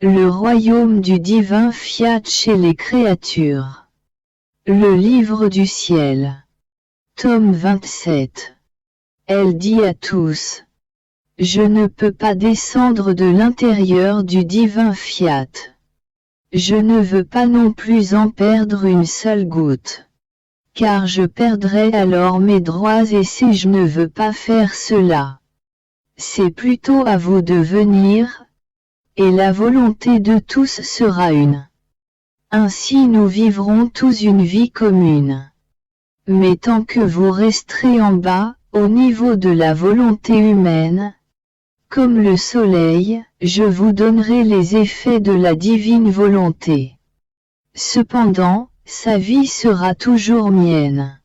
Le royaume du divin fiat chez les créatures. Le livre du ciel. Tome 27. Elle dit à tous. Je ne peux pas descendre de l'intérieur du divin fiat. Je ne veux pas non plus en perdre une seule goutte. Car je perdrai alors mes droits et si je ne veux pas faire cela. C'est plutôt à vous de venir, et la volonté de tous sera une. Ainsi nous vivrons tous une vie commune. Mais tant que vous resterez en bas, au niveau de la volonté humaine, comme le soleil, je vous donnerai les effets de la divine volonté. Cependant, sa vie sera toujours mienne.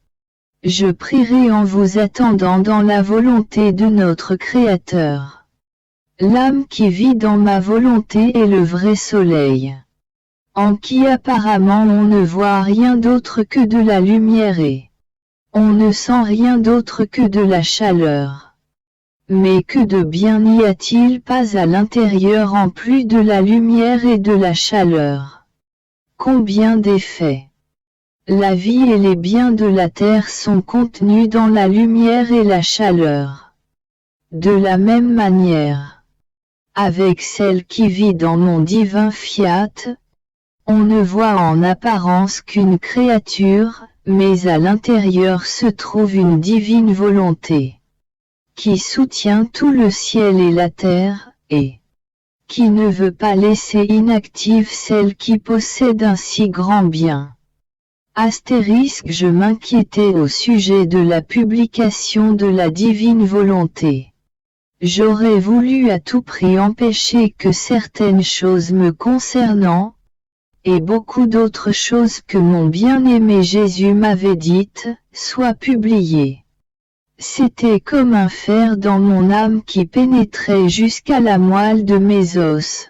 Je prierai en vous attendant dans la volonté de notre Créateur. L'âme qui vit dans ma volonté est le vrai soleil, en qui apparemment on ne voit rien d'autre que de la lumière et on ne sent rien d'autre que de la chaleur. Mais que de bien n'y a-t-il pas à l'intérieur en plus de la lumière et de la chaleur? Combien d'effets! La vie et les biens de la terre sont contenus dans la lumière et la chaleur. De la même manière, avec celle qui vit dans mon divin fiat, on ne voit en apparence qu'une créature, mais à l'intérieur se trouve une divine volonté, qui soutient tout le ciel et la terre, et qui ne veut pas laisser inactive celle qui possède un si grand bien. Astérisque, je m'inquiétais au sujet de la publication de la divine volonté. J'aurais voulu à tout prix empêcher que certaines choses me concernant, et beaucoup d'autres choses que mon bien-aimé Jésus m'avait dites, soient publiées. C'était comme un fer dans mon âme qui pénétrait jusqu'à la moelle de mes os.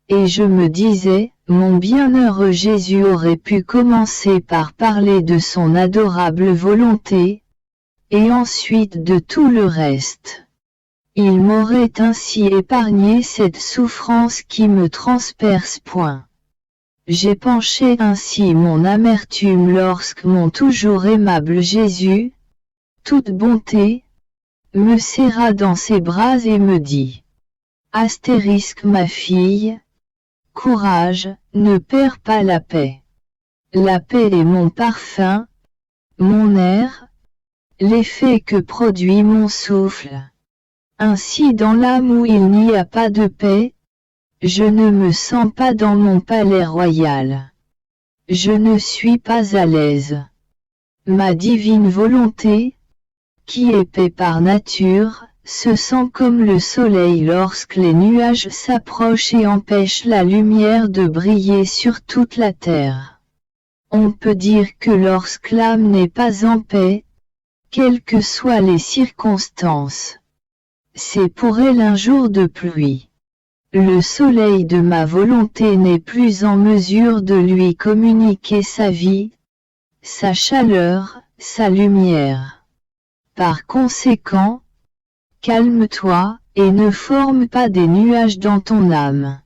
Et je me disais, mon bienheureux Jésus aurait pu commencer par parler de son adorable volonté, et ensuite de tout le reste. Il m'aurait ainsi épargné cette souffrance qui me transperce point. J'ai penché ainsi mon amertume lorsque mon toujours aimable Jésus, toute bonté, me serra dans ses bras et me dit, Astérisque ma fille, courage, ne perds pas la paix. La paix est mon parfum, mon air, l'effet que produit mon souffle. Ainsi dans l'âme où il n'y a pas de paix, je ne me sens pas dans mon palais royal. Je ne suis pas à l'aise. Ma divine volonté, qui est paix par nature, se sent comme le soleil lorsque les nuages s'approchent et empêchent la lumière de briller sur toute la terre. On peut dire que lorsque l'âme n'est pas en paix, quelles que soient les circonstances, c'est pour elle un jour de pluie. Le soleil de ma volonté n'est plus en mesure de lui communiquer sa vie, sa chaleur, sa lumière. Par conséquent, calme-toi, et ne forme pas des nuages dans ton âme.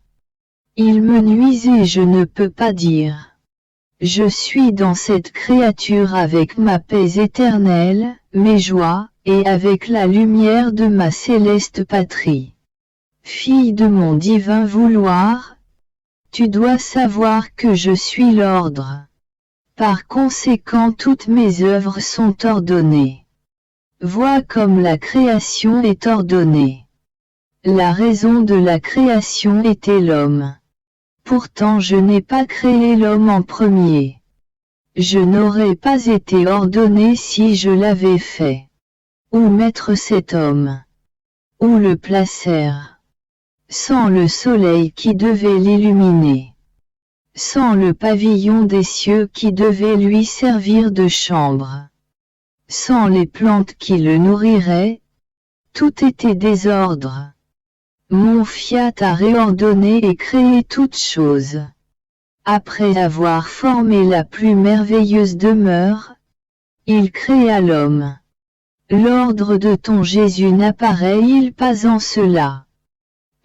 Il me nuisait, je ne peux pas dire. Je suis dans cette créature avec ma paix éternelle, mes joies, et avec la lumière de ma céleste patrie. Fille de mon divin vouloir, tu dois savoir que je suis l'ordre. Par conséquent toutes mes œuvres sont ordonnées. Vois comme la création est ordonnée. La raison de la création était l'homme. Pourtant je n'ai pas créé l'homme en premier. Je n'aurais pas été ordonné si je l'avais fait. Où mettre cet homme? Où le placèrent? Sans le soleil qui devait l'illuminer. Sans le pavillon des cieux qui devait lui servir de chambre. Sans les plantes qui le nourriraient, tout était désordre. Mon fiat a réordonné et créé toutes choses. Après avoir formé la plus merveilleuse demeure, il créa l'homme. L'ordre de ton Jésus n'apparaît-il pas en cela?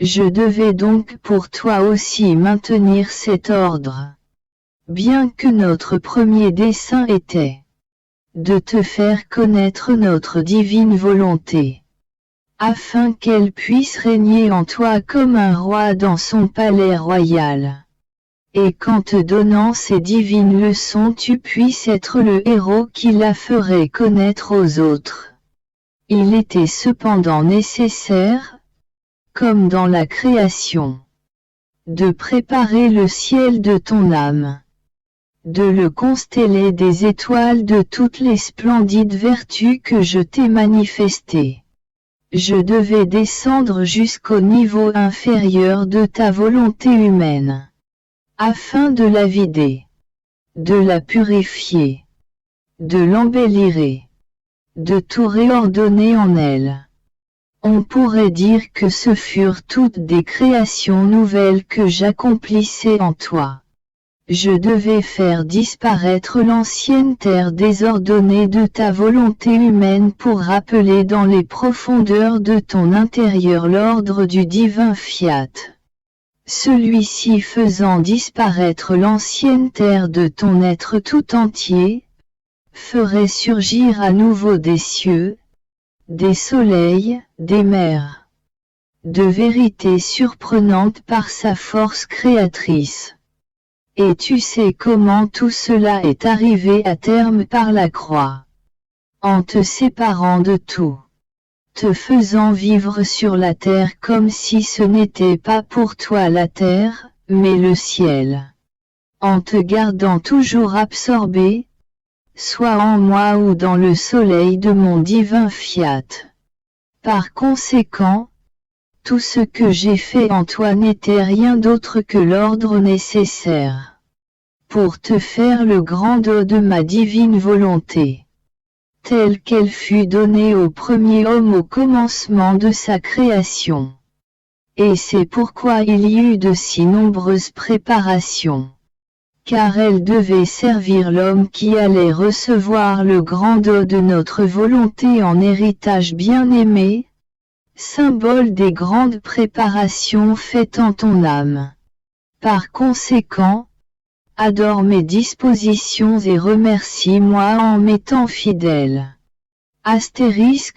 Je devais donc pour toi aussi maintenir cet ordre. Bien que notre premier dessein était de te faire connaître notre divine volonté, afin qu'elle puisse régner en toi comme un roi dans son palais royal. Et qu'en te donnant ces divines leçons tu puisses être le héros qui la ferait connaître aux autres. Il était cependant nécessaire, comme dans la création, de préparer le ciel de ton âme, de le consteller des étoiles de toutes les splendides vertus que je t'ai manifestées. Je devais descendre jusqu'au niveau inférieur de ta volonté humaine, afin de la vider, de la purifier, de l'embellir, de tout réordonner en elle. On pourrait dire que ce furent toutes des créations nouvelles que j'accomplissais en toi. Je devais faire disparaître l'ancienne terre désordonnée de ta volonté humaine pour rappeler dans les profondeurs de ton intérieur l'ordre du divin fiat. Celui-ci faisant disparaître l'ancienne terre de ton être tout entier, ferait surgir à nouveau des cieux, des soleils, des mers, de vérité surprenante par sa force créatrice. Et tu sais comment tout cela est arrivé à terme par la croix. En te séparant de tout, te faisant vivre sur la terre comme si ce n'était pas pour toi la terre, mais le ciel. En te gardant toujours absorbé, soit en moi ou dans le soleil de mon divin fiat. Par conséquent, tout ce que j'ai fait en toi n'était rien d'autre que l'ordre nécessaire pour te faire le grand dos de ma divine volonté, telle qu'elle fut donnée au premier homme au commencement de sa création. Et c'est pourquoi il y eut de si nombreuses préparations, car elle devait servir l'homme qui allait recevoir le grand dos de notre volonté en héritage bien-aimé, symbole des grandes préparations faites en ton âme. Par conséquent, adore mes dispositions et remercie-moi en m'étant fidèle.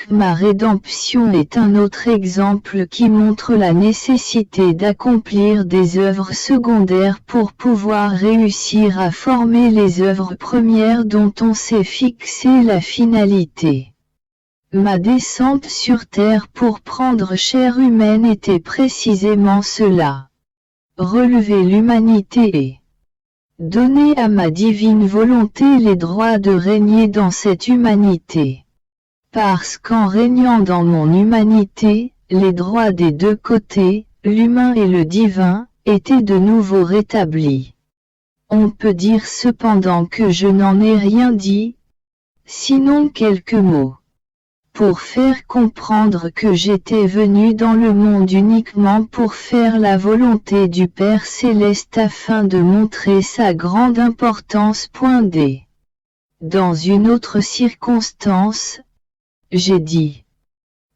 Ma rédemption est un autre exemple qui montre la nécessité d'accomplir des œuvres secondaires pour pouvoir réussir à former les œuvres premières dont on s'est fixé la finalité. Ma descente sur terre pour prendre chair humaine était précisément cela. Relever l'humanité et donner à ma divine volonté les droits de régner dans cette humanité. Parce qu'en régnant dans mon humanité, les droits des deux côtés, l'humain et le divin, étaient de nouveau rétablis. On peut dire cependant que je n'en ai rien dit, sinon quelques mots, pour faire comprendre que j'étais venu dans le monde uniquement pour faire la volonté du Père Céleste afin de montrer sa grande importance. Dans une autre circonstance, j'ai dit,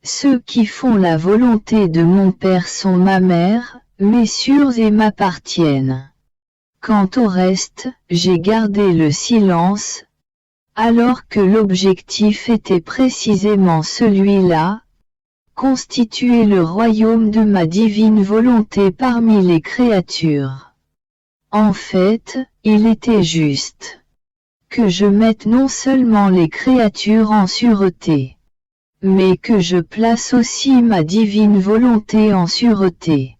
ceux qui font la volonté de mon Père sont ma mère, mes sœurs et m'appartiennent. Quant au reste, j'ai gardé le silence, alors que l'objectif était précisément celui-là, constituer le royaume de ma divine volonté parmi les créatures. En fait, il était juste que je mette non seulement les créatures en sûreté, mais que je place aussi ma divine volonté en sûreté,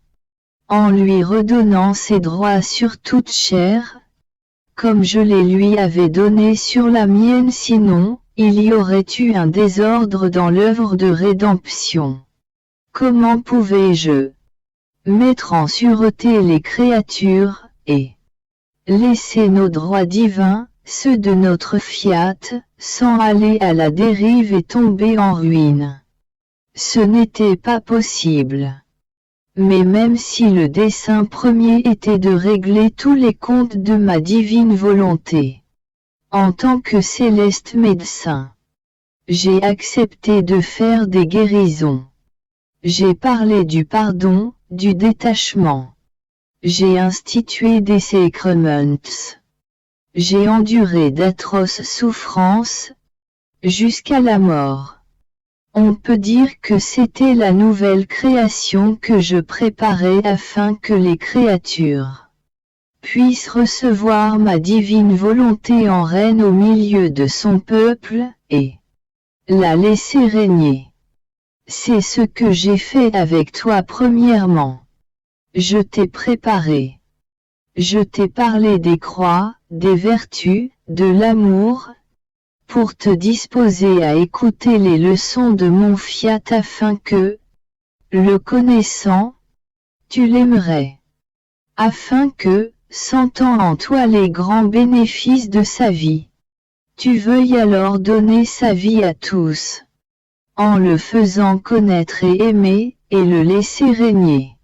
en lui redonnant ses droits sur toute chair, comme je les lui avais donnés sur la mienne, sinon, il y aurait eu un désordre dans l'œuvre de rédemption. Comment pouvais-je mettre en sûreté les créatures, et laisser nos droits divins, ceux de notre fiat, sans aller à la dérive et tomber en ruine? Ce n'était pas possible. Mais même si le dessein premier était de régler tous les comptes de ma divine volonté, en tant que céleste médecin, j'ai accepté de faire des guérisons. J'ai parlé du pardon, du détachement. J'ai institué des sacraments. J'ai enduré d'atroces souffrances, jusqu'à la mort. On peut dire que c'était la nouvelle création que je préparais afin que les créatures puissent recevoir ma divine volonté en reine au milieu de son peuple, et la laisser régner. C'est ce que j'ai fait avec toi premièrement. Je t'ai préparé. Je t'ai parlé des croix, des vertus, de l'amour, pour te disposer à écouter les leçons de mon fiat afin que, le connaissant, tu l'aimerais. Afin que, sentant en toi les grands bénéfices de sa vie, tu veuilles alors donner sa vie à tous, en le faisant connaître et aimer, et le laisser régner.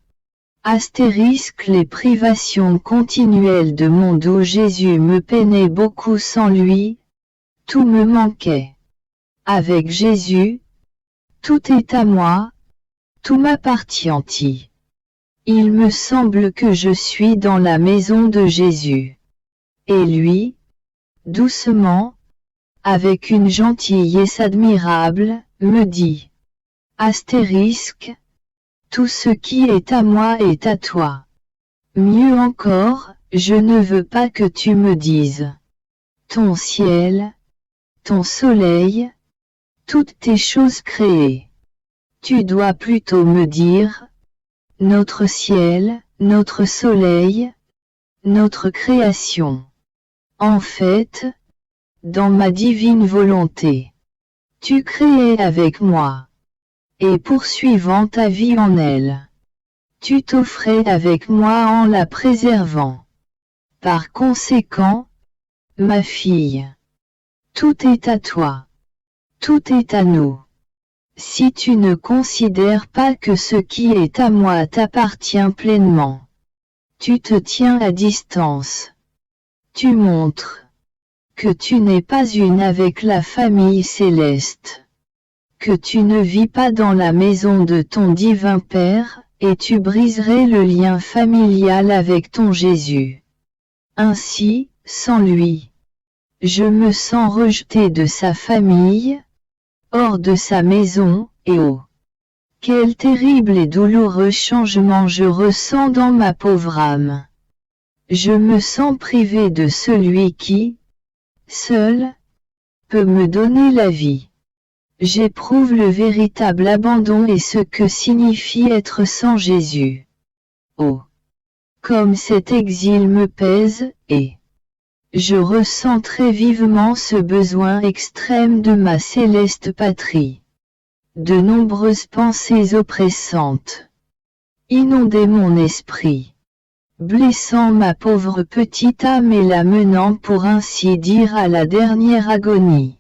Astérisque les privations continuelles de mon dos. Jésus me peinait beaucoup sans lui, tout me manquait. Avec Jésus, tout est à moi, tout m'appartient. Il me semble que je suis dans la maison de Jésus. Et lui, doucement, avec une gentillesse admirable, me dit, astérisque, tout ce qui est à moi est à toi. Mieux encore, je ne veux pas que tu me dises ton ciel, ton soleil, toutes tes choses créées. Tu dois plutôt me dire notre ciel, notre soleil, notre création. En fait, dans ma divine volonté, tu créais avec moi. Et poursuivant ta vie en elle, tu t'offrais avec moi en la préservant. Par conséquent, ma fille, tout est à toi. Tout est à nous. Si tu ne considères pas que ce qui est à moi t'appartient pleinement, tu te tiens à distance. Tu montres que tu n'es pas une avec la famille céleste, que tu ne vis pas dans la maison de ton divin Père, et tu briserais le lien familial avec ton Jésus. Ainsi, sans lui, je me sens rejeté de sa famille, hors de sa maison, et oh, quel terrible et douloureux changement je ressens dans ma pauvre âme. Je me sens privé de celui qui, seul, peut me donner la vie. J'éprouve le véritable abandon et ce que signifie être sans Jésus. Oh, comme cet exil me pèse, et je ressens très vivement ce besoin extrême de ma céleste patrie. De nombreuses pensées oppressantes inondaient mon esprit, blessant ma pauvre petite âme et la menant pour ainsi dire à la dernière agonie.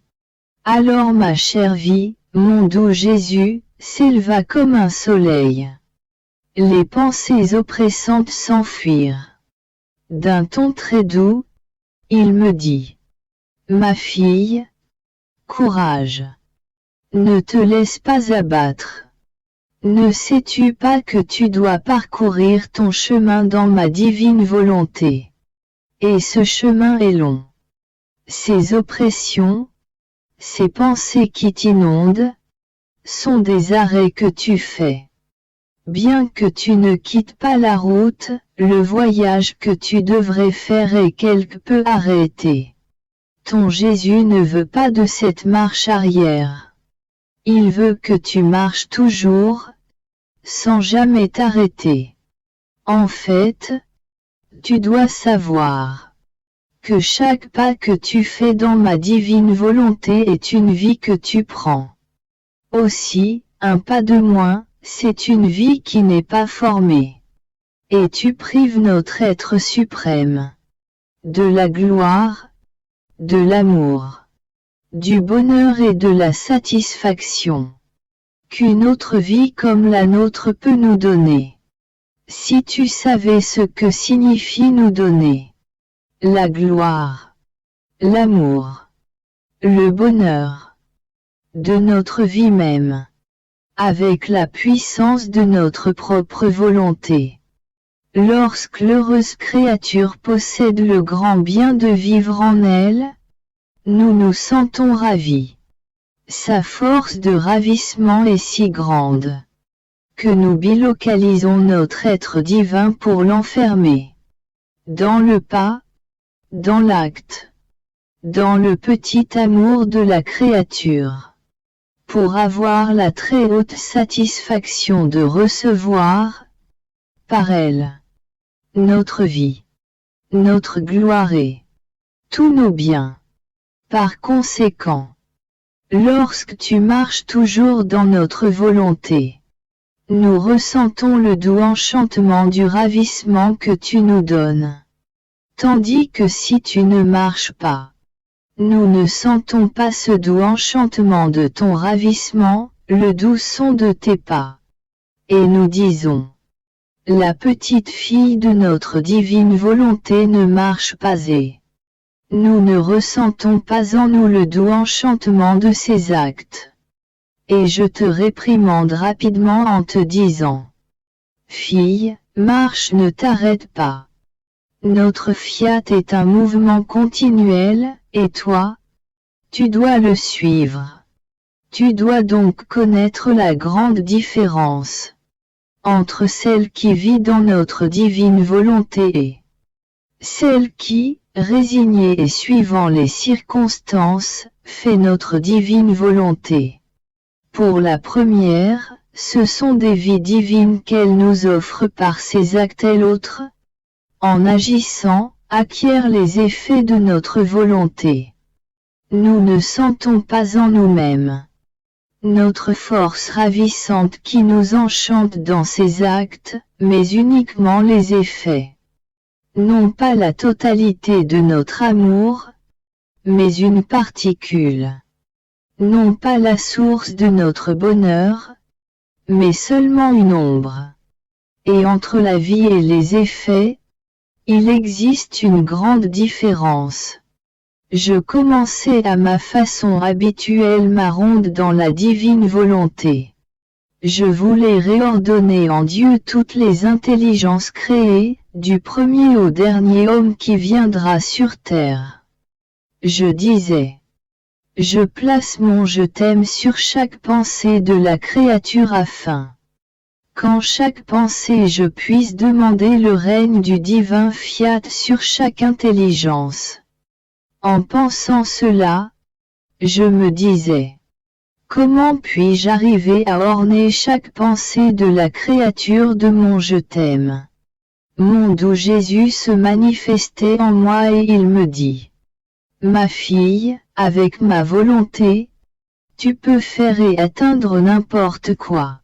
Alors ma chère vie, mon doux Jésus, s'éleva comme un soleil. Les pensées oppressantes s'enfuirent. D'un ton très doux, il me dit, ma fille, courage. Ne te laisse pas abattre. Ne sais-tu pas que tu dois parcourir ton chemin dans ma divine volonté? Et ce chemin est long. Ces oppressions, ces pensées qui t'inondent, sont des arrêts que tu fais. Bien que tu ne quittes pas la route, le voyage que tu devrais faire est quelque peu arrêté. Ton Jésus ne veut pas de cette marche arrière. Il veut que tu marches toujours, sans jamais t'arrêter. En fait, tu dois savoir que chaque pas que tu fais dans ma divine volonté est une vie que tu prends. Aussi, un pas de moins, c'est une vie qui n'est pas formée. Et tu prives notre être suprême de la gloire, de l'amour, du bonheur et de la satisfaction qu'une autre vie comme la nôtre peut nous donner. Si tu savais ce que signifie nous donner la gloire, l'amour, le bonheur de notre vie même, avec la puissance de notre propre volonté. Lorsque l'heureuse créature possède le grand bien de vivre en elle, nous nous sentons ravis. Sa force de ravissement est si grande que nous bilocalisons notre être divin pour l'enfermer dans le pas, dans l'acte, dans le petit amour de la créature, pour avoir la très haute satisfaction de recevoir, par elle, notre vie, notre gloire et tous nos biens. Par conséquent, lorsque tu marches toujours dans notre volonté, nous ressentons le doux enchantement du ravissement que tu nous donnes. Tandis que si tu ne marches pas, nous ne sentons pas ce doux enchantement de ton ravissement, le doux son de tes pas. Et nous disons, la petite fille de notre divine volonté ne marche pas et nous ne ressentons pas en nous le doux enchantement de ses actes. Et je te réprimande rapidement en te disant, fille, marche, ne t'arrête pas. Notre fiat est un mouvement continuel, et toi, tu dois le suivre. Tu dois donc connaître la grande différence entre celle qui vit dans notre divine volonté et celle qui, résignée et suivant les circonstances, fait notre divine volonté. Pour la première, ce sont des vies divines qu'elle nous offre par ses actes et l'autre, en agissant, acquiert les effets de notre volonté. Nous ne sentons pas en nous-mêmes notre force ravissante qui nous enchante dans ses actes, mais uniquement les effets. Non pas la totalité de notre amour, mais une particule. Non pas la source de notre bonheur, mais seulement une ombre. Et entre la vie et les effets, il existe une grande différence. Je commençais à ma façon habituelle ma ronde dans la divine volonté. Je voulais réordonner en Dieu toutes les intelligences créées, du premier au dernier homme qui viendra sur terre. Je disais, je place mon je t'aime sur chaque pensée de la créature afin qu'en chaque pensée je puisse demander le règne du divin fiat sur chaque intelligence. En pensant cela, je me disais, comment puis-je arriver à orner chaque pensée de la créature de mon je t'aime? Mon doux Jésus se manifestait en moi et il me dit, ma fille, avec ma volonté, tu peux faire et atteindre n'importe quoi.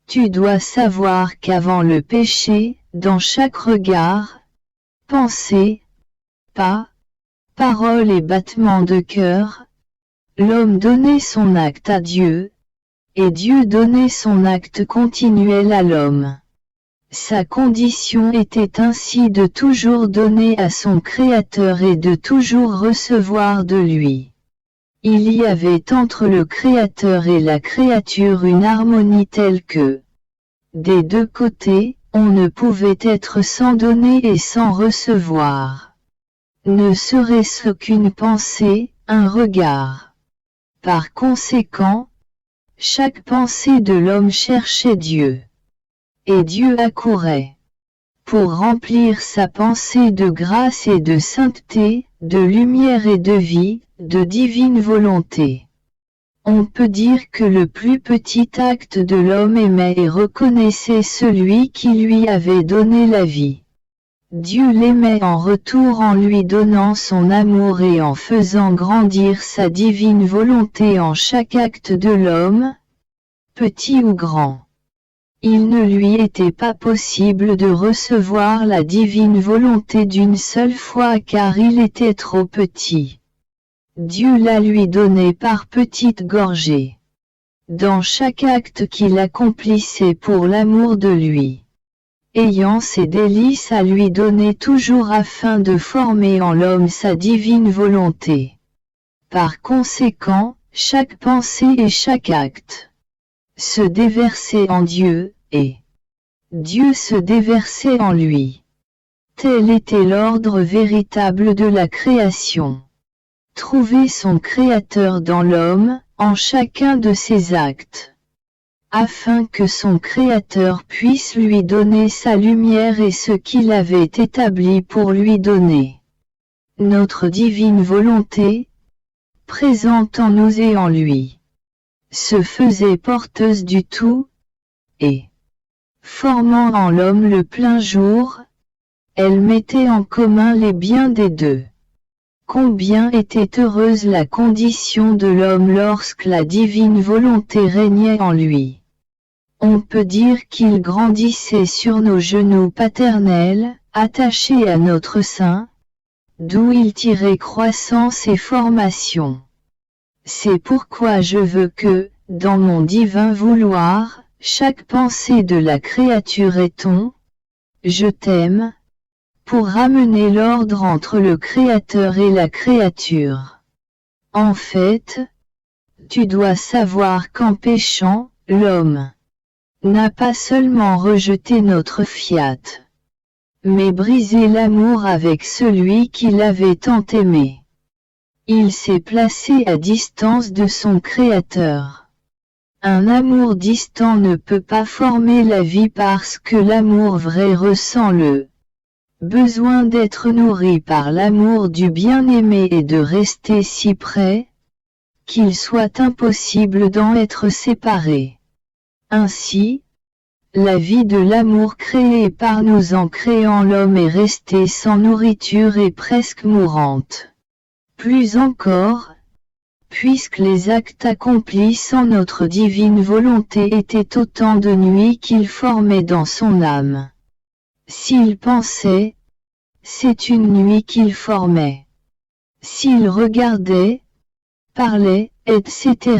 Tu dois savoir qu'avant le péché, dans chaque regard, pensée, pas, parole et battement de cœur, l'homme donnait son acte à Dieu, et Dieu donnait son acte continuel à l'homme. Sa condition était ainsi de toujours donner à son Créateur et de toujours recevoir de lui. Il y avait entre le Créateur et la créature une harmonie telle que, des deux côtés, on ne pouvait être sans donner et sans recevoir. Ne serait-ce qu'une pensée, un regard. Par conséquent, chaque pensée de l'homme cherchait Dieu. Et Dieu accourait pour remplir sa pensée de grâce et de sainteté, de lumière et de vie, de divine volonté. On peut dire que le plus petit acte de l'homme aimait et reconnaissait celui qui lui avait donné la vie. Dieu l'aimait en retour en lui donnant son amour et en faisant grandir sa divine volonté en chaque acte de l'homme, petit ou grand. Il ne lui était pas possible de recevoir la divine volonté d'une seule fois car il était trop petit. Dieu la lui donnait par petites gorgées. Dans chaque acte qu'il accomplissait pour l'amour de lui. Ayant ses délices à lui donner toujours afin de former en l'homme sa divine volonté. Par conséquent, chaque pensée et chaque acte se déversait en Dieu, et Dieu se déversait en lui. Tel était l'ordre véritable de la création. Trouver son Créateur dans l'homme, en chacun de ses actes, afin que son Créateur puisse lui donner sa lumière et ce qu'il avait établi pour lui donner. Notre divine volonté, présente en nous et en lui, se faisait porteuse du tout, et, formant en l'homme le plein jour, elle mettait en commun les biens des deux. Combien était heureuse la condition de l'homme lorsque la divine volonté régnait en lui. On peut dire qu'il grandissait sur nos genoux paternels, attachés à notre sein, d'où il tirait croissance et formation. C'est pourquoi je veux que, dans mon divin vouloir, chaque pensée de la créature est ton « Je t'aime », pour ramener l'ordre entre le Créateur et la créature. En fait, tu dois savoir qu'en péchant, l'homme n'a pas seulement rejeté notre fiat, mais brisé l'amour avec celui qui l'avait tant aimé. Il s'est placé à distance de son Créateur. Un amour distant ne peut pas former la vie parce que l'amour vrai ressent le besoin d'être nourri par l'amour du bien-aimé et de rester si près, qu'il soit impossible d'en être séparé. Ainsi, la vie de l'amour créé par nous en créant l'homme est restée sans nourriture et presque mourante. Plus encore, puisque les actes accomplis sans notre divine volonté étaient autant de nuits qu'il formait dans son âme. S'il pensait, c'est une nuit qu'il formait. S'il regardait, parlait, etc.,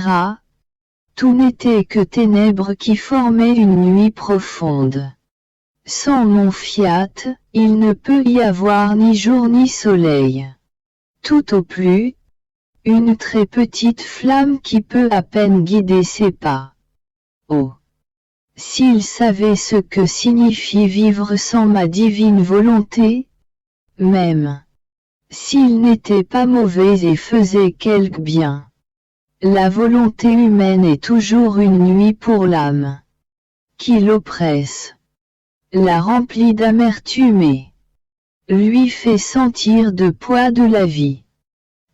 tout n'était que ténèbres qui formaient une nuit profonde. Sans mon fiat, il ne peut y avoir ni jour ni soleil. Tout au plus, une très petite flamme qui peut à peine guider ses pas. Oh! S'il savait ce que signifie vivre sans ma divine volonté, même s'il n'était pas mauvais et faisait quelque bien. La volonté humaine est toujours une nuit pour l'âme, qui l'oppresse, la remplit d'amertume et lui fait sentir de poids de la vie.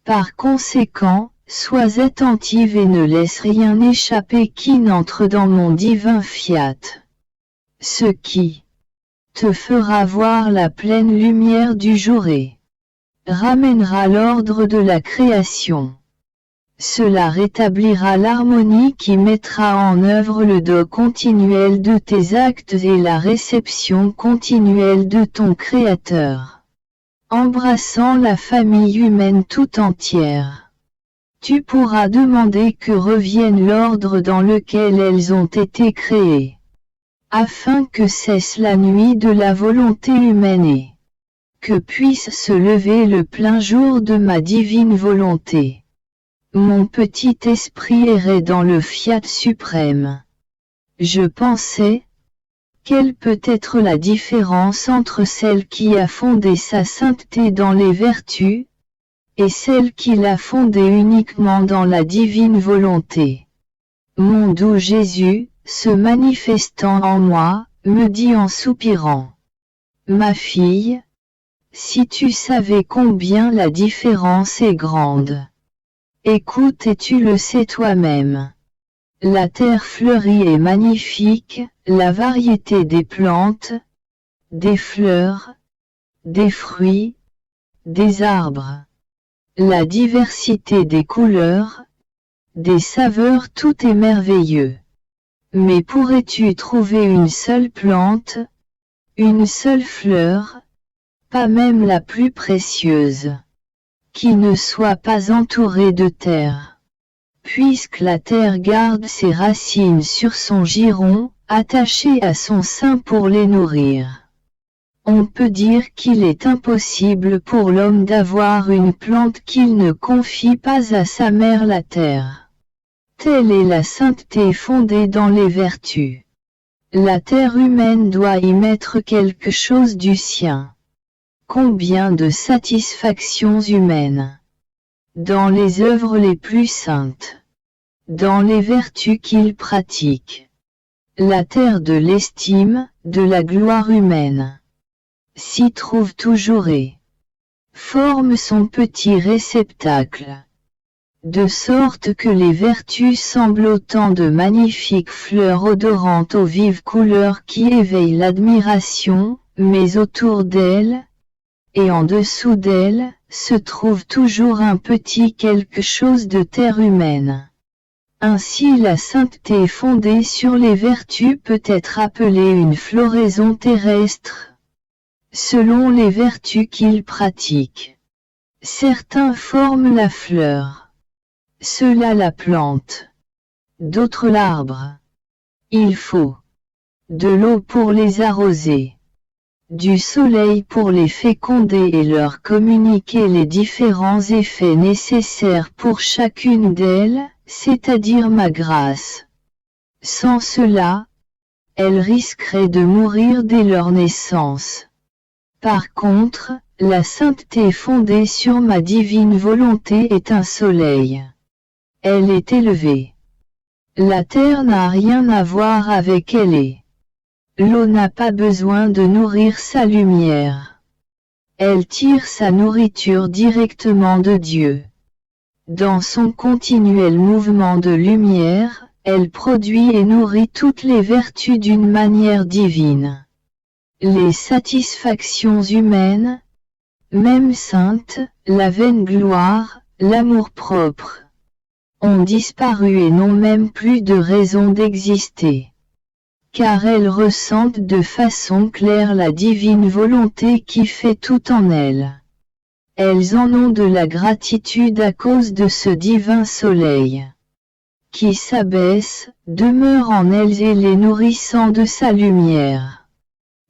Par conséquent, sois attentive et ne laisse rien échapper qui n'entre dans mon divin fiat. Ce qui te fera voir la pleine lumière du jour et ramènera l'ordre de la création. Cela rétablira l'harmonie qui mettra en œuvre le do continuel de tes actes et la réception continuelle de ton Créateur. Embrassant la famille humaine tout entière, tu pourras demander que revienne l'ordre dans lequel elles ont été créées, afin que cesse la nuit de la volonté humaine et que puisse se lever le plein jour de ma divine volonté. Mon petit esprit errait dans le fiat suprême. Je pensais, quelle peut être la différence entre celle qui a fondé sa sainteté dans les vertus, et celle qui l'a fondée uniquement dans la divine volonté. Mon doux Jésus, se manifestant en moi, me dit en soupirant. Ma fille, si tu savais combien la différence est grande. Écoute et tu le sais toi-même. La terre fleurie est magnifique, la variété des plantes, des fleurs, des fruits, des arbres, la diversité des couleurs, des saveurs, tout est merveilleux. Mais pourrais-tu trouver une seule plante, une seule fleur, pas même la plus précieuse, qui ne soit pas entourée de terre? Puisque la terre garde ses racines sur son giron, attachées à son sein pour les nourrir. On peut dire qu'il est impossible pour l'homme d'avoir une plante qu'il ne confie pas à sa mère la terre. Telle est la sainteté fondée dans les vertus. La terre humaine doit y mettre quelque chose du sien. Combien de satisfactions humaines! Dans les œuvres les plus saintes. Dans les vertus qu'il pratique. La terre de l'estime, de la gloire humaine. S'y trouve toujours et forme son petit réceptacle. De sorte que les vertus semblent autant de magnifiques fleurs odorantes aux vives couleurs qui éveillent l'admiration, mais autour d'elles, et en dessous d'elles, se trouve toujours un petit quelque chose de terre humaine. Ainsi la sainteté fondée sur les vertus peut être appelée une floraison terrestre, selon les vertus qu'ils pratiquent. Certains forment la fleur. Ceux-là la plante. D'autres l'arbre. Il faut de l'eau pour les arroser, du soleil pour les féconder et leur communiquer les différents effets nécessaires pour chacune d'elles, c'est-à-dire ma grâce. Sans cela, elles risqueraient de mourir dès leur naissance. Par contre, la sainteté fondée sur ma divine volonté est un soleil. Elle est élevée. La terre n'a rien à voir avec elle et l'eau n'a pas besoin de nourrir sa lumière. Elle tire sa nourriture directement de Dieu. Dans son continuel mouvement de lumière, elle produit et nourrit toutes les vertus d'une manière divine. Les satisfactions humaines, même saintes, la vaine gloire, l'amour-propre, ont disparu et n'ont même plus de raison d'exister. Car elles ressentent de façon claire la divine volonté qui fait tout en elles. Elles en ont de la gratitude à cause de ce divin soleil, qui s'abaisse, demeure en elles et les nourrissant de sa lumière,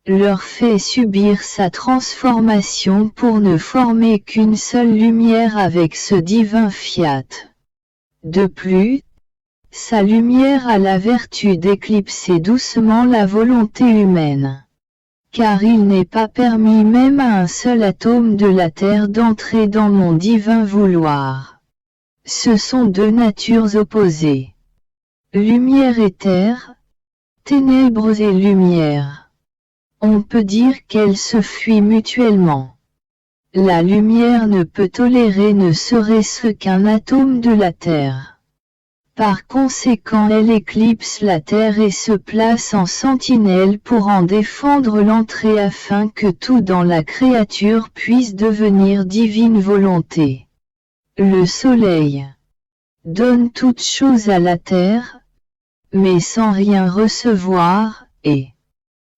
leur fait subir sa transformation pour ne former qu'une seule lumière avec ce divin fiat. De plus, sa lumière a la vertu d'éclipser doucement la volonté humaine. Car il n'est pas permis même à un seul atome de la terre d'entrer dans mon divin vouloir. Ce sont deux natures opposées. Lumière et terre, ténèbres et lumière. On peut dire qu'elles se fuient mutuellement. La lumière ne peut tolérer ne serait-ce qu'un atome de la terre. Par conséquent elle éclipse la terre et se place en sentinelle pour en défendre l'entrée afin que tout dans la créature puisse devenir divine volonté. Le soleil donne toute chose à la terre, mais sans rien recevoir, et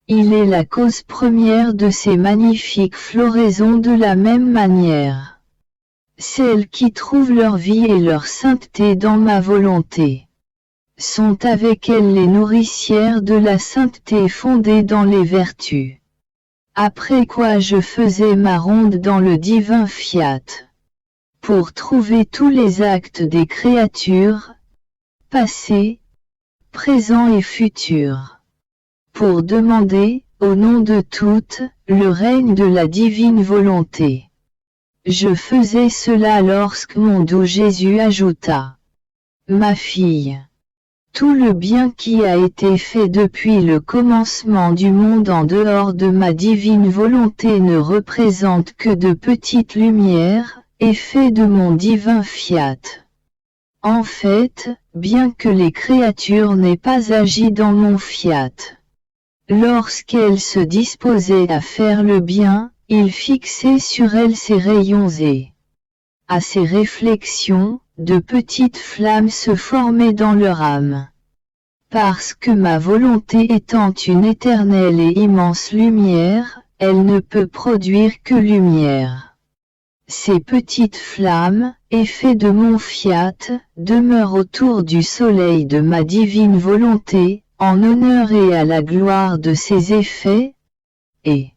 il est la cause première de ces magnifiques floraisons de la même manière. Celles qui trouvent leur vie et leur sainteté dans ma volonté sont avec elles les nourricières de la sainteté fondée dans les vertus. Après quoi je faisais ma ronde dans le divin fiat, pour trouver tous les actes des créatures, passés, présents et futurs, pour demander, au nom de toutes, le règne de la divine volonté. Je faisais cela lorsque mon doux Jésus ajouta: Ma fille, tout le bien qui a été fait depuis le commencement du monde en dehors de ma divine volonté ne représente que de petites lumières, effets de mon divin fiat. En fait, bien que les créatures n'aient pas agi dans mon fiat, lorsqu'elles se disposaient à faire le bien, il fixait sur elles ses rayons et, à ces réflexions, de petites flammes se formaient dans leur âme. Parce que ma volonté étant une éternelle et immense lumière, elle ne peut produire que lumière. Ces petites flammes, effet de mon fiat, demeurent autour du soleil de ma divine volonté, en honneur et à la gloire de ses effets, et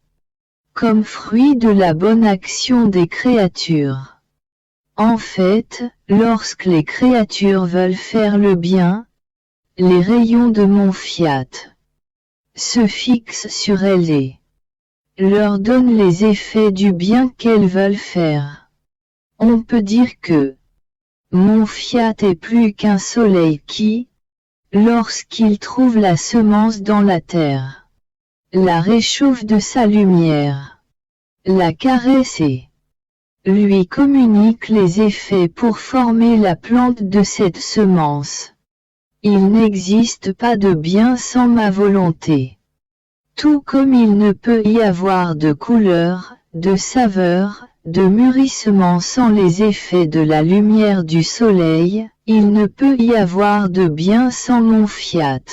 comme fruit de la bonne action des créatures. En fait, lorsque les créatures veulent faire le bien, les rayons de mon fiat se fixent sur elles et leur donnent les effets du bien qu'elles veulent faire. On peut dire que mon fiat est plus qu'un soleil qui, lorsqu'il trouve la semence dans la terre, la réchauffe de sa lumière, la caresse et lui communique les effets pour former la plante de cette semence. Il n'existe pas de bien sans ma volonté. Tout comme il ne peut y avoir de couleur, de saveur, de mûrissement sans les effets de la lumière du soleil, il ne peut y avoir de bien sans mon fiat.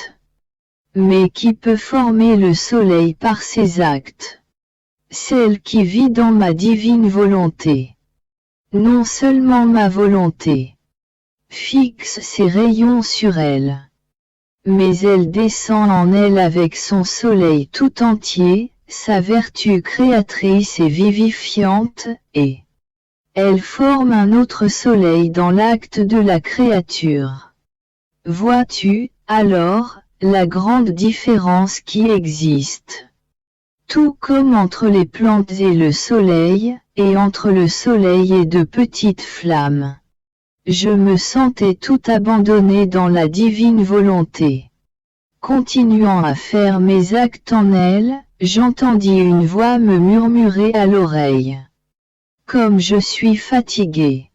Mais qui peut former le soleil par ses actes? Celle qui vit dans ma divine volonté. Non seulement ma volonté fixe ses rayons sur elle, mais elle descend en elle avec son soleil tout entier, sa vertu créatrice et vivifiante, et elle forme un autre soleil dans l'acte de la créature. Vois-tu, alors, la grande différence qui existe? Tout comme entre les plantes et le soleil, et entre le soleil et de petites flammes. Je me sentais tout abandonné dans la divine volonté. Continuant à faire mes actes en elle, j'entendis une voix me murmurer à l'oreille. Comme je suis fatigué.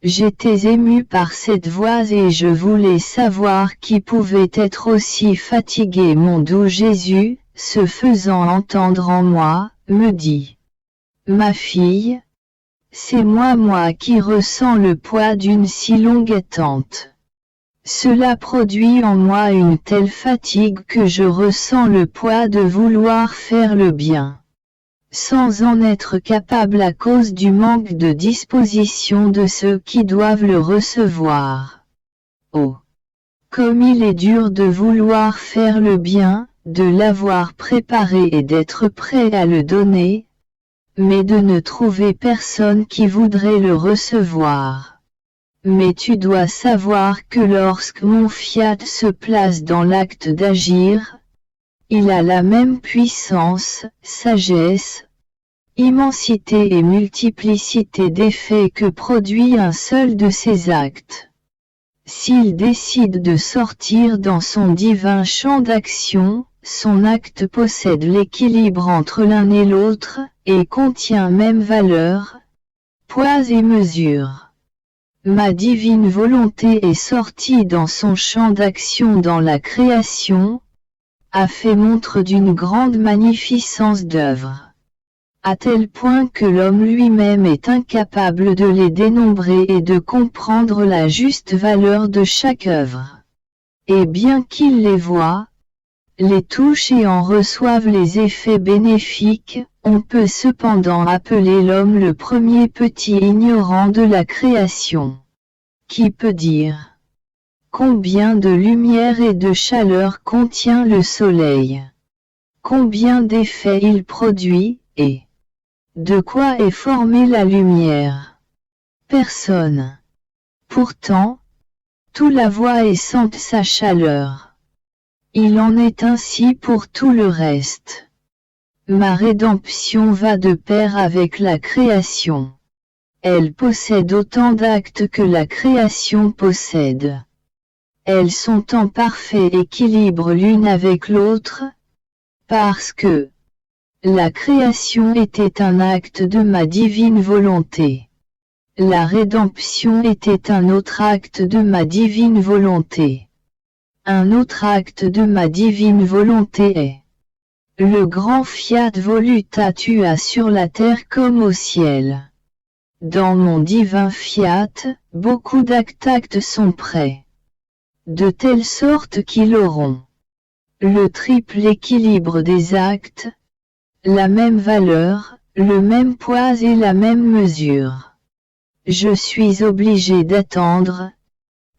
J'étais ému par cette voix et je voulais savoir qui pouvait être aussi fatigué. Mon doux Jésus, se faisant entendre en moi, me dit: Ma fille, c'est moi qui ressens le poids d'une si longue attente. Cela produit en moi une telle fatigue que je ressens le poids de vouloir faire le bien, sans en être capable à cause du manque de disposition de ceux qui doivent le recevoir. Oh! Comme il est dur de vouloir faire le bien, de l'avoir préparé et d'être prêt à le donner, mais de ne trouver personne qui voudrait le recevoir. Mais tu dois savoir que lorsque mon fiat se place dans l'acte d'agir, il a la même puissance, sagesse, immensité et multiplicité d'effets que produit un seul de ses actes. S'il décide de sortir dans son divin champ d'action, son acte possède l'équilibre entre l'un et l'autre, et contient même valeur, poids et mesure. Ma divine volonté est sortie dans son champ d'action dans la création, a fait montre d'une grande magnificence d'œuvre, à tel point que l'homme lui-même est incapable de les dénombrer et de comprendre la juste valeur de chaque œuvre. Et bien qu'il les voie, les touche et en reçoive les effets bénéfiques, on peut cependant appeler l'homme le premier petit ignorant de la création. Qui peut dire combien de lumière et de chaleur contient le soleil? Combien d'effets il produit, et de quoi est formée la lumière? Personne. Pourtant, tout la voit et sent sa chaleur. Il en est ainsi pour tout le reste. Ma rédemption va de pair avec la création. Elle possède autant d'actes que la création possède. Elles sont en parfait équilibre l'une avec l'autre, parce que la création était un acte de ma divine volonté. La rédemption était un autre acte de ma divine volonté. Un autre acte de ma divine volonté est le grand fiat volutatua sur la terre comme au ciel. Dans mon divin fiat, beaucoup d'actes sont prêts, de telle sorte qu'ils auront le triple équilibre des actes, la même valeur, le même poids et la même mesure. Je suis obligé d'attendre,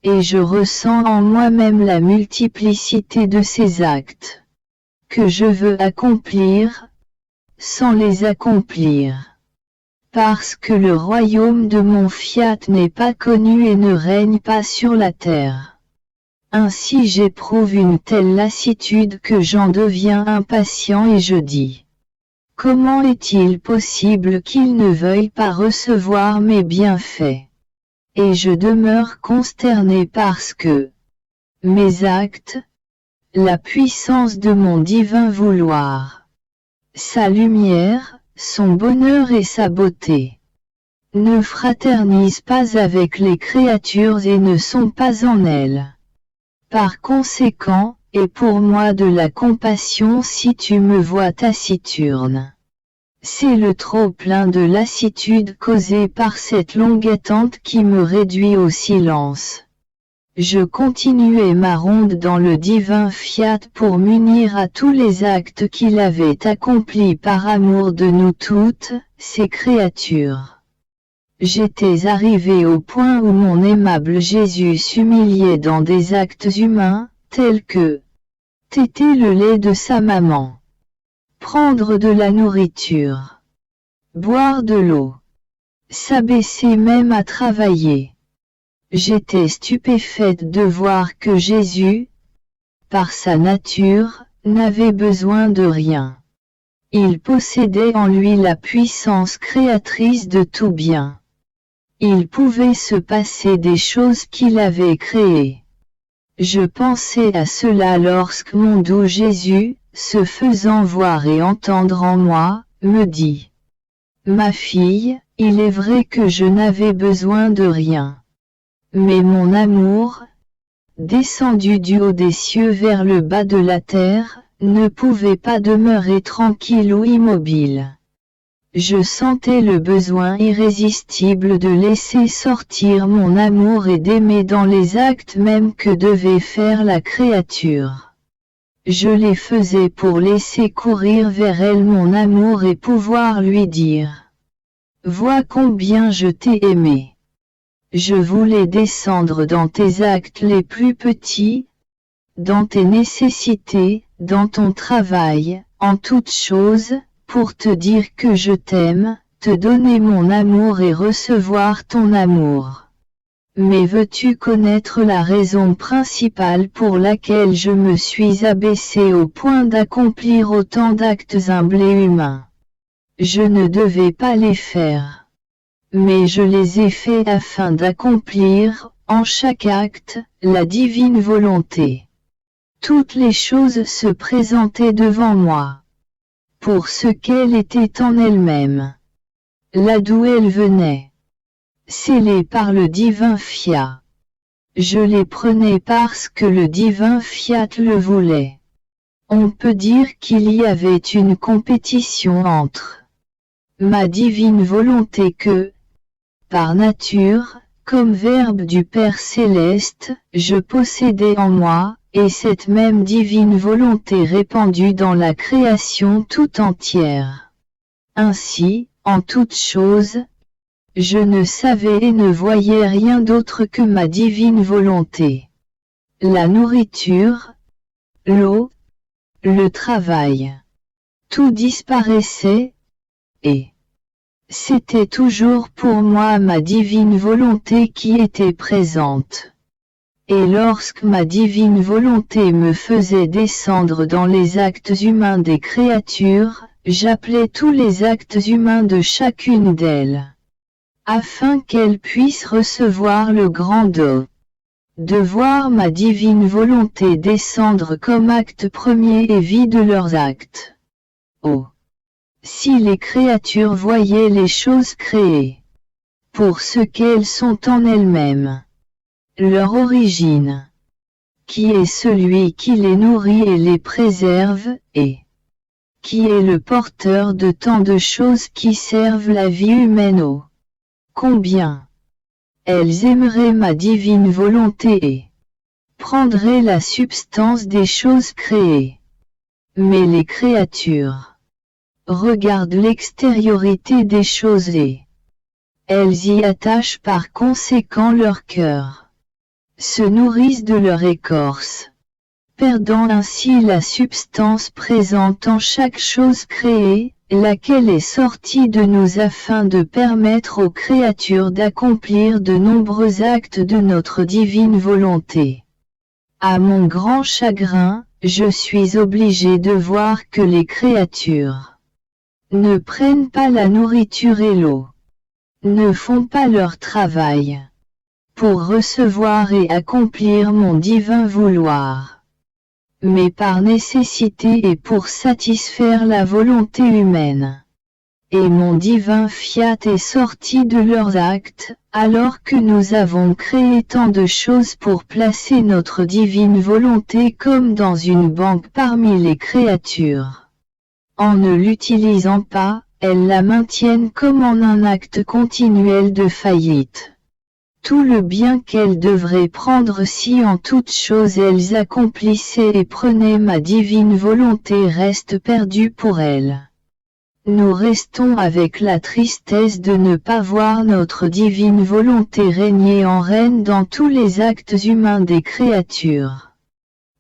et je ressens en moi-même la multiplicité de ces actes, que je veux accomplir, sans les accomplir. parce que le royaume de mon fiat n'est pas connu et ne règne pas sur la terre. Ainsi j'éprouve une telle lassitude que j'en deviens impatient et je dis: comment est-il possible qu'il ne veuille pas recevoir mes bienfaits? Et je demeure consterné parce que mes actes, la puissance de mon divin vouloir, sa lumière, son bonheur et sa beauté, ne fraternisent pas avec les créatures et ne sont pas en elles. Par conséquent, aie pour moi de la compassion si tu me vois taciturne. C'est le trop-plein de lassitude causé par cette longue attente qui me réduit au silence. Je continuai ma ronde dans le divin fiat pour m'unir à tous les actes qu'il avait accomplis par amour de nous toutes, ses créatures. J'étais arrivé au point où mon aimable Jésus s'humiliait dans des actes humains, tels que téter le lait de sa maman, prendre de la nourriture, boire de l'eau, s'abaisser même à travailler. J'étais stupéfaite de voir que Jésus, par sa nature, n'avait besoin de rien. Il possédait en lui la puissance créatrice de tout bien. Il pouvait se passer des choses qu'il avait créées. Je pensais à cela lorsque mon doux Jésus, se faisant voir et entendre en moi, me dit: ma fille, il est vrai que je n'avais besoin de rien. Mais mon amour, descendu du haut des cieux vers le bas de la terre, ne pouvait pas demeurer tranquille ou immobile. Je sentais le besoin irrésistible de laisser sortir mon amour et d'aimer dans les actes mêmes que devait faire la créature. Je les faisais pour laisser courir vers elle mon amour et pouvoir lui dire: vois combien je t'ai aimé. Je voulais descendre dans tes actes les plus petits, dans tes nécessités, dans ton travail, en toutes choses, pour te dire que je t'aime, te donner mon amour et recevoir ton amour. Mais veux-tu connaître la raison principale pour laquelle je me suis abaissé au point d'accomplir autant d'actes humbles et humains? Je ne devais pas les faire. Mais je les ai faits afin d'accomplir, en chaque acte, la divine volonté. Toutes les choses se présentaient devant moi, pour ce qu'elles étaient en elles-mêmes. Là d'où elles venaient, scellées par le divin fiat. Je les prenais parce que le divin fiat le voulait. On peut dire qu'il y avait une compétition entre ma divine volonté que, par nature, comme verbe du Père céleste, je possédais en moi, et cette même divine volonté répandue dans la création tout entière. Ainsi, en toutes choses, je ne savais et ne voyais rien d'autre que ma divine volonté. La nourriture, l'eau, le travail. Tout disparaissait, et c'était toujours pour moi ma divine volonté qui était présente. Et lorsque ma divine volonté me faisait descendre dans les actes humains des créatures, j'appelais tous les actes humains de chacune d'elles, afin qu'elles puissent recevoir le grand don de voir ma divine volonté descendre comme acte premier et vie de leurs actes. Oh! Si les créatures voyaient les choses créées pour ce qu'elles sont en elles-mêmes, leur origine, qui est celui qui les nourrit et les préserve, et qui est le porteur de tant de choses qui servent la vie humaine, oh, combien elles aimeraient ma divine volonté et prendraient la substance des choses créées. Mais les créatures regardent l'extériorité des choses et elles y attachent par conséquent leur cœur, se nourrissent de leur écorce, perdant ainsi la substance présente en chaque chose créée, laquelle est sortie de nous afin de permettre aux créatures d'accomplir de nombreux actes de notre divine volonté. À mon grand chagrin, je suis obligé de voir que les créatures ne prennent pas la nourriture et l'eau, ne font pas leur travail pour recevoir et accomplir mon divin vouloir, mais par nécessité et pour satisfaire la volonté humaine. Et mon divin fiat est sorti de leurs actes, alors que nous avons créé tant de choses pour placer notre divine volonté comme dans une banque parmi les créatures. En ne l'utilisant pas, elles la maintiennent comme en un acte continuel de faillite. Tout le bien qu'elles devraient prendre si en toutes choses elles accomplissaient et prenaient ma divine volonté reste perdu pour elles. Nous restons avec la tristesse de ne pas voir notre divine volonté régner en reine dans tous les actes humains des créatures.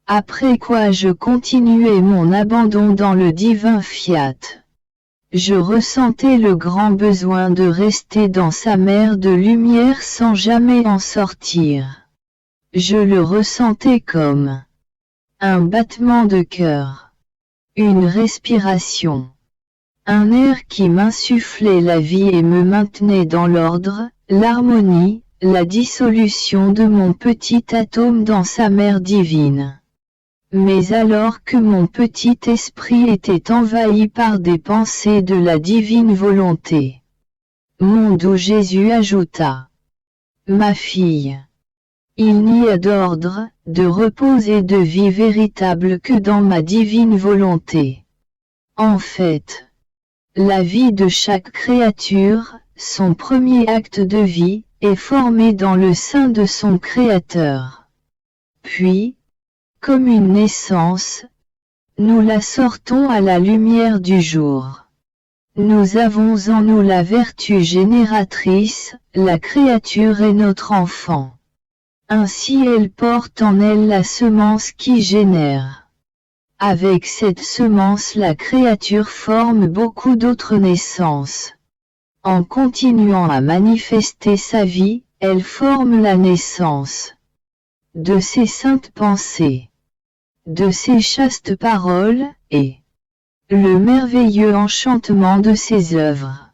Après quoi je continuai mon abandon dans le divin fiat. Je ressentais le grand besoin de rester dans sa mer de lumière sans jamais en sortir. Je le ressentais comme un battement de cœur, une respiration. Un air qui m'insufflait la vie et me maintenait dans l'ordre, l'harmonie, la dissolution de mon petit atome dans sa mer divine. Mais alors que mon petit esprit était envahi par des pensées de la divine volonté, mon doux Jésus ajouta: Ma fille, il n'y a d'ordre, de repos et de vie véritable que dans ma divine volonté. En fait, la vie de chaque créature, son premier acte de vie, est formé dans le sein de son Créateur. Puis, comme une naissance, nous la sortons à la lumière du jour. Nous avons en nous la vertu génératrice, la créature est notre enfant. Ainsi elle porte en elle la semence qui génère. Avec cette semence la créature forme beaucoup d'autres naissances. En continuant à manifester sa vie, elle forme la naissance de ses saintes pensées, de ses chastes paroles, et le merveilleux enchantement de ses œuvres,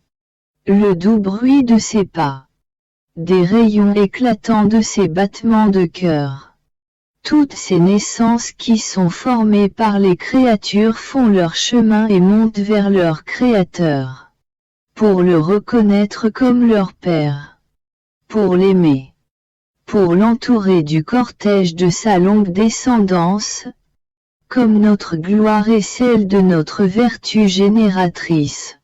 le doux bruit de ses pas, des rayons éclatants de ses battements de cœur. Toutes ces naissances qui sont formées par les créatures font leur chemin et montent vers leur Créateur, pour le reconnaître comme leur Père, pour l'aimer, pour l'entourer du cortège de sa longue descendance, comme notre gloire est celle de notre vertu génératrice.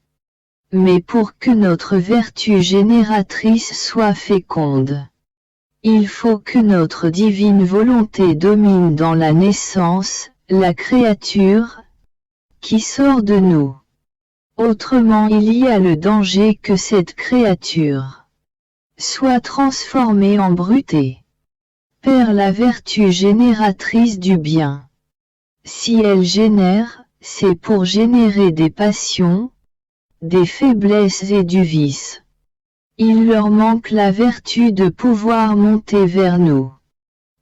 Mais pour que notre vertu génératrice soit féconde, il faut que notre divine volonté domine dans la naissance, la créature, qui sort de nous. Autrement il y a le danger que cette créature soit transformée en brute et perd la vertu génératrice du bien. Si elle génère, c'est pour générer des passions, des faiblesses et du vice. Il leur manque la vertu de pouvoir monter vers nous.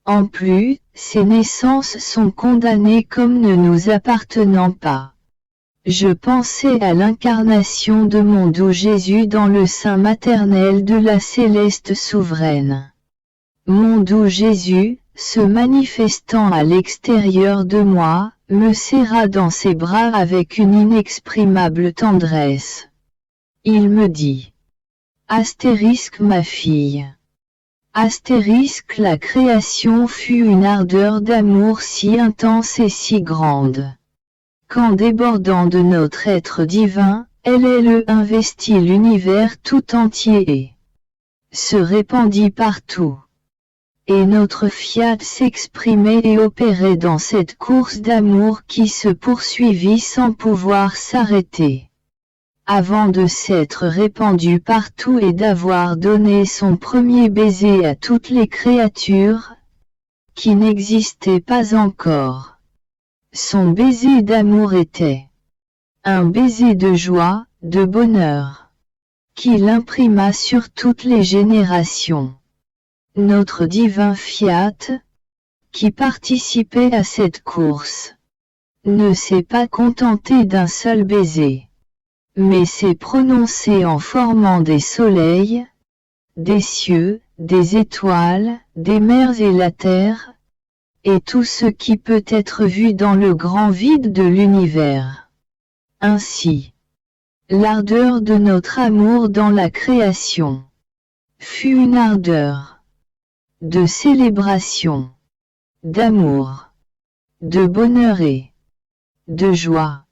En plus, ces naissances sont condamnées comme ne nous appartenant pas. Je pensais à l'incarnation de mon doux Jésus dans le sein maternel de la céleste souveraine. Mon doux Jésus, se manifestant à l'extérieur de moi, me serra dans ses bras avec une inexprimable tendresse. Il me dit: Astérisque ma fille. Astérisque la création fut une ardeur d'amour si intense et si grande, qu'en débordant de notre être divin, elle investit l'univers tout entier et se répandit partout. Et notre fiat s'exprimait et opérait dans cette course d'amour qui se poursuivit sans pouvoir s'arrêter, avant de s'être répandu partout et d'avoir donné son premier baiser à toutes les créatures, qui n'existaient pas encore. Son baiser d'amour était un baiser de joie, de bonheur, qui l'imprima sur toutes les générations. Notre divin Fiat, qui participait à cette course, ne s'est pas contenté d'un seul baiser, mais s'est prononcé en formant des soleils, des cieux, des étoiles, des mers et la terre, et tout ce qui peut être vu dans le grand vide de l'univers. Ainsi, l'ardeur de notre amour dans la création fut une ardeur de célébration, d'amour, de bonheur et de joie,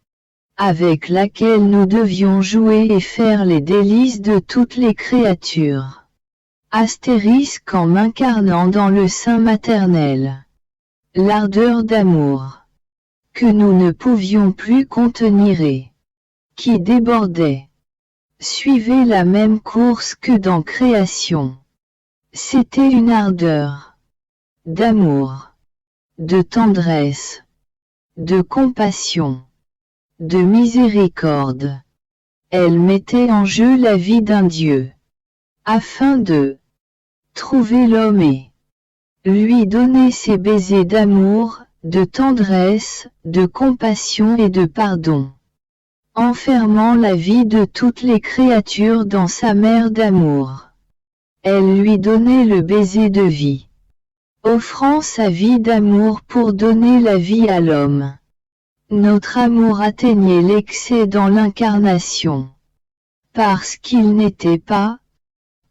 avec laquelle nous devions jouer et faire les délices de toutes les créatures. Astérisque en m'incarnant dans le sein maternel. L'ardeur d'amour que nous ne pouvions plus contenir et qui débordait suivait la même course que dans création. C'était une ardeur d'amour, de tendresse, de compassion, de miséricorde. Elle mettait en jeu la vie d'un Dieu, afin de trouver l'homme et lui donner ses baisers d'amour, de tendresse, de compassion et de pardon, enfermant la vie de toutes les créatures dans sa mer d'amour. Elle lui donnait le baiser de vie, offrant sa vie d'amour pour donner la vie à l'homme. Notre amour atteignait l'excès dans l'incarnation, parce qu'il n'était pas,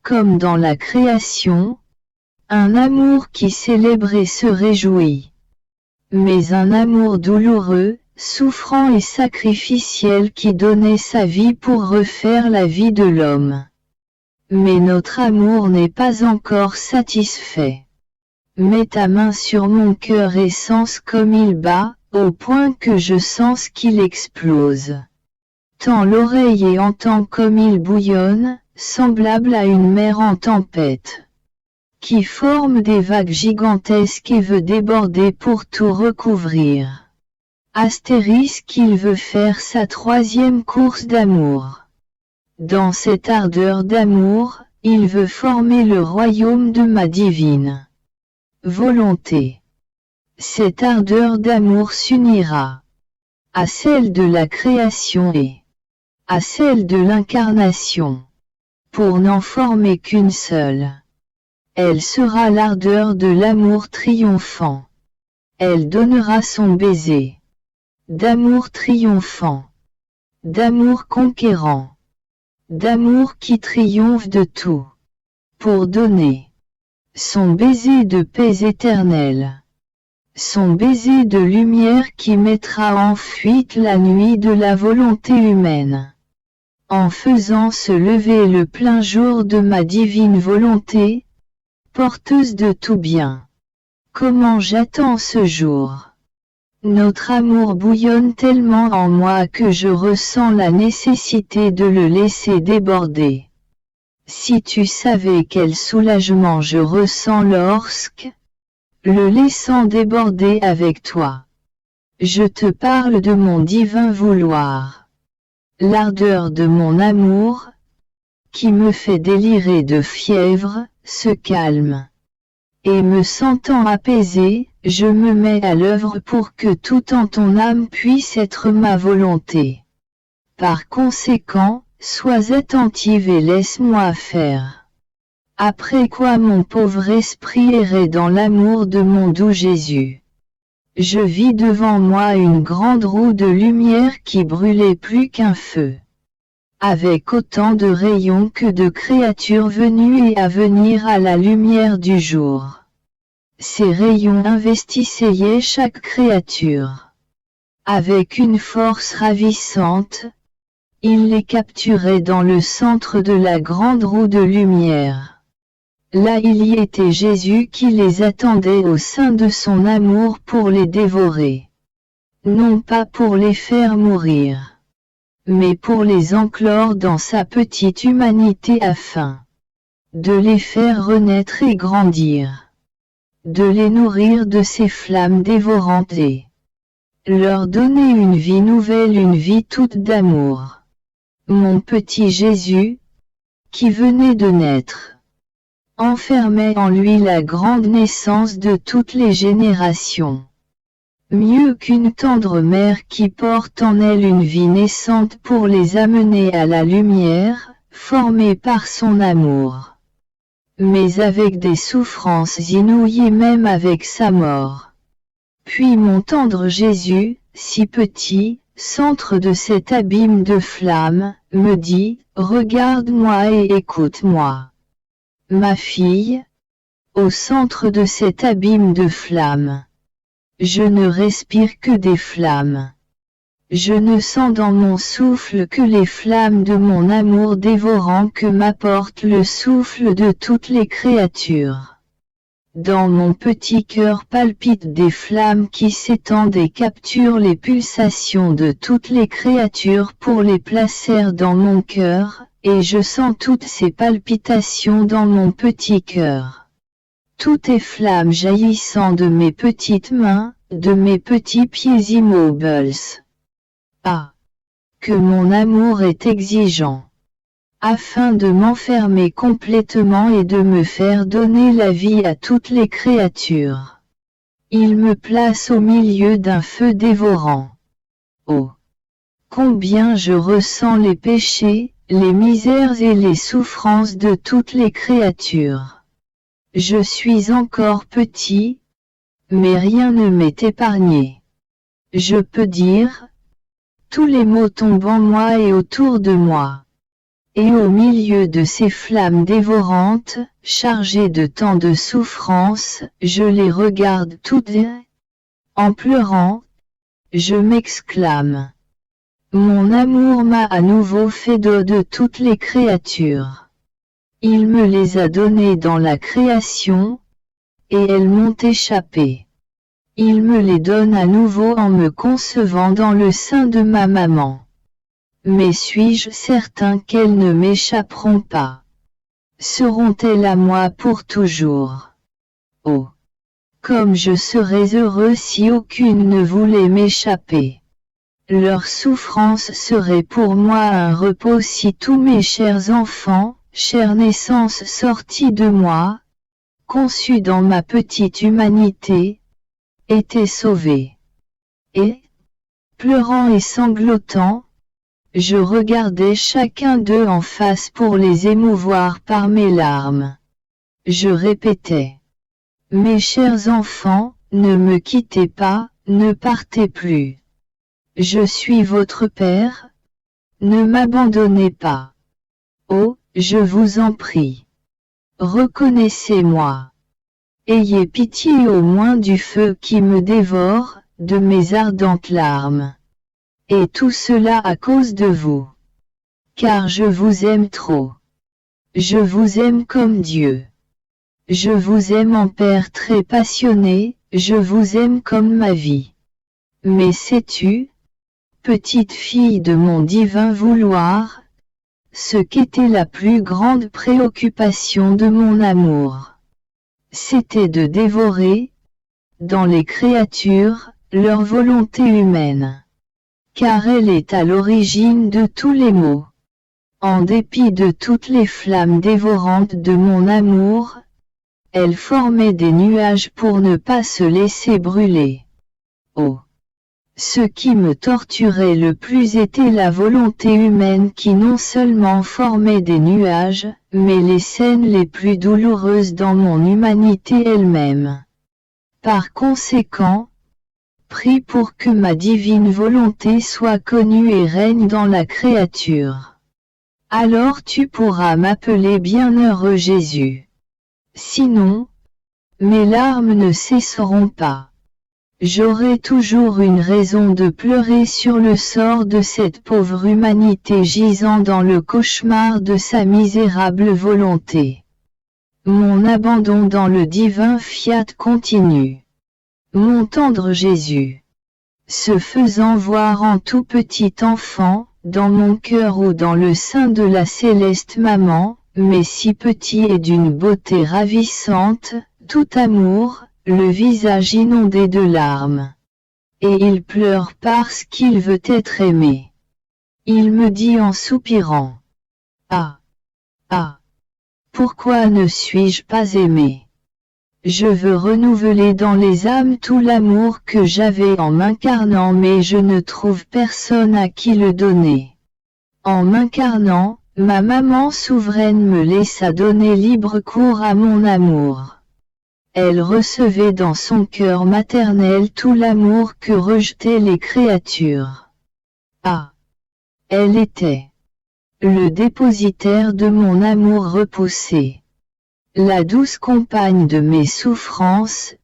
comme dans la création, un amour qui célèbre et se réjouit, mais un amour douloureux, souffrant et sacrificiel qui donnait sa vie pour refaire la vie de l'homme. Mais notre amour n'est pas encore satisfait. Mets ta main sur mon cœur et sens comme il bat, au point que je sens qu'il explose. Tends l'oreille et entends comme il bouillonne, semblable à une mer en tempête, qui forme des vagues gigantesques et veut déborder pour tout recouvrir. Astérisque, il veut faire sa troisième course d'amour. Dans cette ardeur d'amour, il veut former le royaume de ma divine volonté. Cette ardeur d'amour s'unira à celle de la création et à celle de l'incarnation, pour n'en former qu'une seule. Elle sera l'ardeur de l'amour triomphant. Elle donnera son baiser d'amour triomphant, d'amour conquérant, d'amour qui triomphe de tout, pour donner son baiser de paix éternelle, son baiser de lumière qui mettra en fuite la nuit de la volonté humaine, en faisant se lever le plein jour de ma divine volonté, porteuse de tout bien. Comment j'attends ce jour! Notre amour bouillonne tellement en moi que je ressens la nécessité de le laisser déborder. Si tu savais quel soulagement je ressens lorsque, le laissant déborder avec toi, je te parle de mon divin vouloir, l'ardeur de mon amour, qui me fait délirer de fièvre, se calme. Et me sentant apaisé, je me mets à l'œuvre pour que tout en ton âme puisse être ma volonté. Par conséquent, sois attentive et laisse-moi faire. Après quoi mon pauvre esprit errait dans l'amour de mon doux Jésus. Je vis devant moi une grande roue de lumière qui brûlait plus qu'un feu, avec autant de rayons que de créatures venues et à venir à la lumière du jour. Ces rayons investissaient chaque créature. Avec une force ravissante, ils les capturaient dans le centre de la grande roue de lumière. Là il y était Jésus qui les attendait au sein de son amour pour les dévorer. Non pas pour les faire mourir, mais pour les enclore dans sa petite humanité afin de les faire renaître et grandir, de les nourrir de ses flammes dévorantes et leur donner une vie nouvelle, une vie toute d'amour. Mon petit Jésus, qui venait de naître, enfermait en lui la grande naissance de toutes les générations. Mieux qu'une tendre mère qui porte en elle une vie naissante pour les amener à la lumière, formée par son amour. Mais avec des souffrances inouïes, même avec sa mort. Puis mon tendre Jésus, si petit, centre de cet abîme de flammes, me dit, regarde-moi et écoute-moi. Ma fille, au centre de cet abîme de flammes. Je ne respire que des flammes. Je ne sens dans mon souffle que les flammes de mon amour dévorant que m'apporte le souffle de toutes les créatures. Dans mon petit cœur palpitent des flammes qui s'étendent et capturent les pulsations de toutes les créatures pour les placer dans mon cœur, et je sens toutes ces palpitations dans mon petit cœur. Tout est flamme jaillissant de mes petites mains, de mes petits pieds immobiles. Ah! Que mon amour est exigeant. Afin de m'enfermer complètement et de me faire donner la vie à toutes les créatures. Il me place au milieu d'un feu dévorant. Oh! Combien je ressens les péchés, les misères et les souffrances de toutes les créatures. Je suis encore petit, mais rien ne m'est épargné. Je peux dire, tous les maux tombent en moi et autour de moi. Et au milieu de ces flammes dévorantes, chargées de tant de souffrances, je les regarde toutes. En pleurant, je m'exclame. Mon amour m'a à nouveau fait don de toutes les créatures. Il me les a données dans la création, et elles m'ont échappé. Il me les donne à nouveau en me concevant dans le sein de ma maman. Mais suis-je certain qu'elles ne m'échapperont pas? Seront-elles à moi pour toujours? Oh! Comme je serais heureux si aucune ne voulait m'échapper. Leur souffrance serait pour moi un repos si tous mes chers enfants, chère naissance sortie de moi, conçue dans ma petite humanité, étaient sauvés. Et, pleurant et sanglotant, je regardais chacun d'eux en face pour les émouvoir par mes larmes. Je répétais. Mes chers enfants, ne me quittez pas, ne partez plus. Je suis votre Père. Ne m'abandonnez pas. Oh, je vous en prie. Reconnaissez-moi. Ayez pitié au moins du feu qui me dévore, de mes ardentes larmes. Et tout cela à cause de vous. Car je vous aime trop. Je vous aime comme Dieu. Je vous aime en Père très passionné, je vous aime comme ma vie. Mais sais-tu, petite fille de mon divin vouloir, ce qu'était la plus grande préoccupation de mon amour? C'était de dévorer, dans les créatures, leur volonté humaine. Car elle est à l'origine de tous les maux. En dépit de toutes les flammes dévorantes de mon amour, elle formait des nuages pour ne pas se laisser brûler. Oh! Ce qui me torturait le plus était la volonté humaine qui non seulement formait des nuages, mais les scènes les plus douloureuses dans mon humanité elle-même. Par conséquent, prie pour que ma divine volonté soit connue et règne dans la créature. Alors tu pourras m'appeler bienheureux Jésus. Sinon, mes larmes ne cesseront pas. J'aurai toujours une raison de pleurer sur le sort de cette pauvre humanité gisant dans le cauchemar de sa misérable volonté. Mon abandon dans le divin fiat continue. Mon tendre Jésus. Se faisant voir en tout petit enfant, dans mon cœur ou dans le sein de la céleste maman, mais si petit et d'une beauté ravissante, tout amour, le visage inondé de larmes. et il pleure parce qu'il veut être aimé. Il me dit en soupirant. Ah! Ah! Pourquoi ne suis-je pas aimé? Je veux renouveler dans les âmes tout l'amour que j'avais en m'incarnant, mais je ne trouve personne à qui le donner. En m'incarnant, ma maman souveraine me laissa donner libre cours à mon amour. Elle recevait dans son cœur maternel tout l'amour que rejetaient les créatures. Ah! Elle était le dépositaire de mon amour repoussé, la douce compagne de mes souffrances,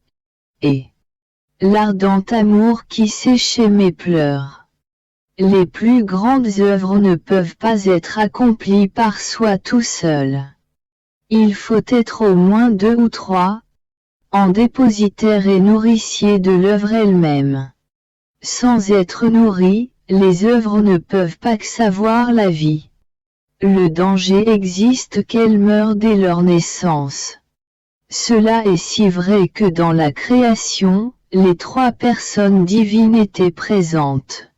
et l'ardent amour qui séchait mes pleurs. Les plus grandes œuvres ne peuvent pas être accomplies par soi tout seul. Il faut être au moins 2 ou 3, en dépositaire et nourricier de l'œuvre elle-même. Sans être nourris, les œuvres ne peuvent pas savoir la vie. Le danger existe qu'elles meurent dès leur naissance. Cela est si vrai que dans la création, les 3 personnes divines étaient présentes.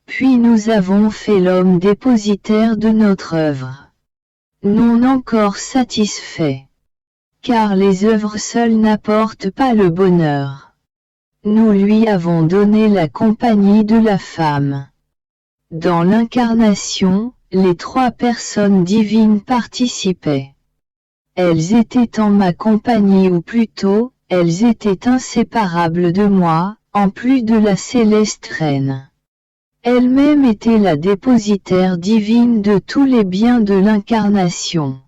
Puis nous avons fait l'homme dépositaire de notre œuvre. Non encore satisfait. Car les œuvres seules n'apportent pas le bonheur. Nous lui avons donné la compagnie de la femme. Dans l'incarnation, les 3 personnes divines participaient. Elles étaient en ma compagnie, ou plutôt, elles étaient inséparables de moi, en plus de la céleste reine. Elle-même était la dépositaire divine de tous les biens de l'incarnation.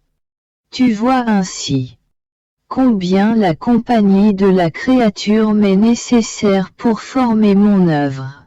Tu vois ainsi combien la compagnie de la créature m'est nécessaire pour former mon œuvre.